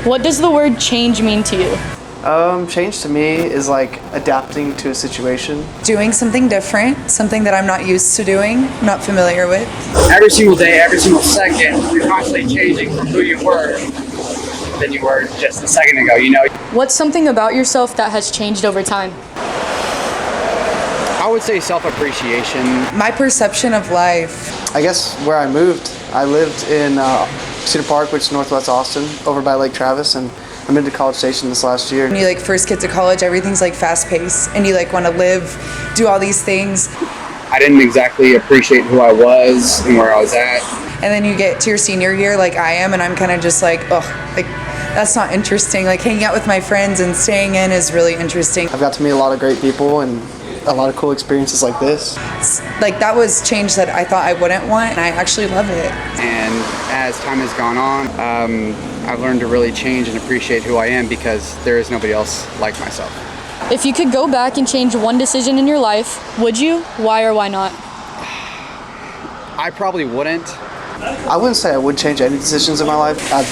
What does the word change mean to you? Change to me is like adapting to a situation. Doing something different, something that I'm not used to doing, not familiar with. Every single day, every single second, you're constantly changing from who you were than you were just a second ago, you know? What's something about yourself that has changed over time? I would say self-appreciation. My perception of life. I guess where I moved, I lived in Cedar Park, which is northwest Austin, over by Lake Travis, and I moved to College Station this last year. When you like first get to college, everything's like fast paced and you like want to live, do all these things. I didn't exactly appreciate who I was and where I was at. And then you get to your senior year like I am, and I'm kind of just like, oh, like that's not interesting. Like hanging out with my friends and staying in is really interesting. I've got to meet a lot of great people and a lot of cool experiences like this. Like that was change that I thought I wouldn't want, and I actually love it. And as time has gone on, I've learned to really change and appreciate who I am because there is nobody else like myself. If you could go back and change one decision in your life, would you? Why or why not? I probably wouldn't. I wouldn't say I would change any decisions in my life. I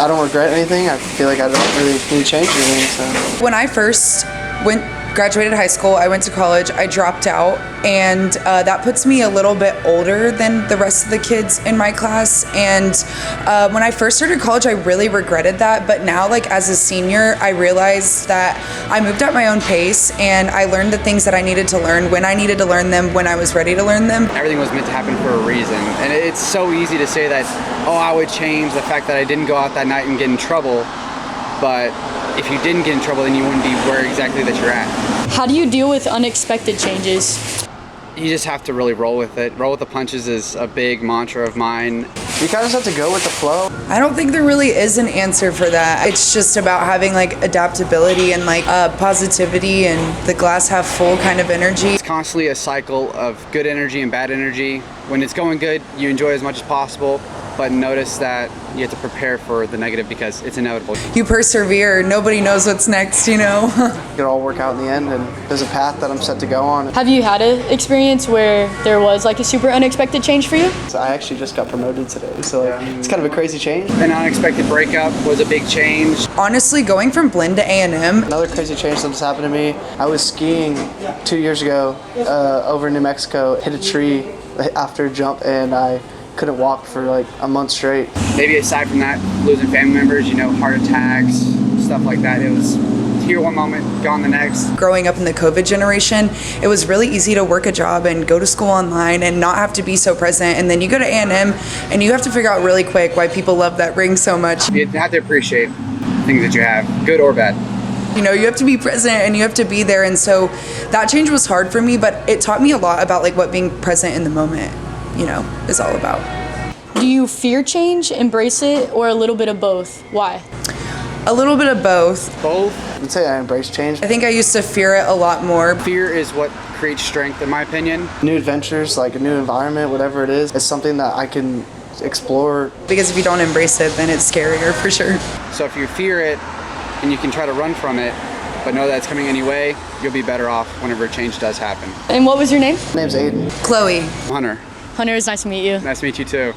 don't regret anything. I feel like I don't really need to change anything. So. When I first graduated high school, I went to college, I dropped out, and that puts me a little bit older than the rest of the kids in my class. And when I first started college, I really regretted that. But now, like as a senior, I realized that I moved at my own pace and I learned the things that I needed to learn when I needed to learn them, when I was ready to learn them. Everything was meant to happen for a reason. And it's so easy to say that, oh, I would change the fact that I didn't go out that night and get in trouble. But if you didn't get in trouble, then you wouldn't be where exactly that you're at. How do you deal with unexpected changes? You just have to really roll with it. Roll with the punches is a big mantra of mine. You kind of just have to go with the flow. I don't think there really is an answer for that. It's just about having like adaptability and like positivity and the glass half full kind of energy. It's constantly a cycle of good energy and bad energy. When it's going good, you enjoy as much as possible, but notice that you have to prepare for the negative because it's inevitable. You persevere, nobody knows what's next, you know? It'll all work out in the end, and there's a path that I'm set to go on. Have you had an experience where there was like a super unexpected change for you? So I actually just got promoted today, so like, it's kind of a crazy change. An unexpected breakup was a big change. Honestly, going from Blinn to A&M. Another crazy change that just happened to me. I was skiing 2 years ago over in New Mexico, hit a tree after a jump, and I couldn't walk for like a month straight. Maybe aside from that, losing family members, you know, heart attacks, stuff like that. It was here one moment, gone the next. Growing up in the COVID generation, it was really easy to work a job and go to school online and not have to be so present. And then you go to A&M and you have to figure out really quick why people love that ring so much. You have to appreciate things that you have, good or bad. You know, you have to be present and you have to be there. And so that change was hard for me, but it taught me a lot about like what being present in the moment, you know, is all about. Do you fear change, embrace it, or a little bit of both? Why? A little bit of both. Both. I would say I embrace change. I think I used to fear it a lot more. Fear is what creates strength, in my opinion. New adventures, like a new environment, whatever it is something that I can explore. Because if you don't embrace it, then it's scarier for sure. So if you fear it and you can try to run from it, but know that it's coming anyway, you'll be better off whenever change does happen. And what was your name? My name's Aiden. Chloe. Hunter. Hunter, it's nice to meet you. Nice to meet you too.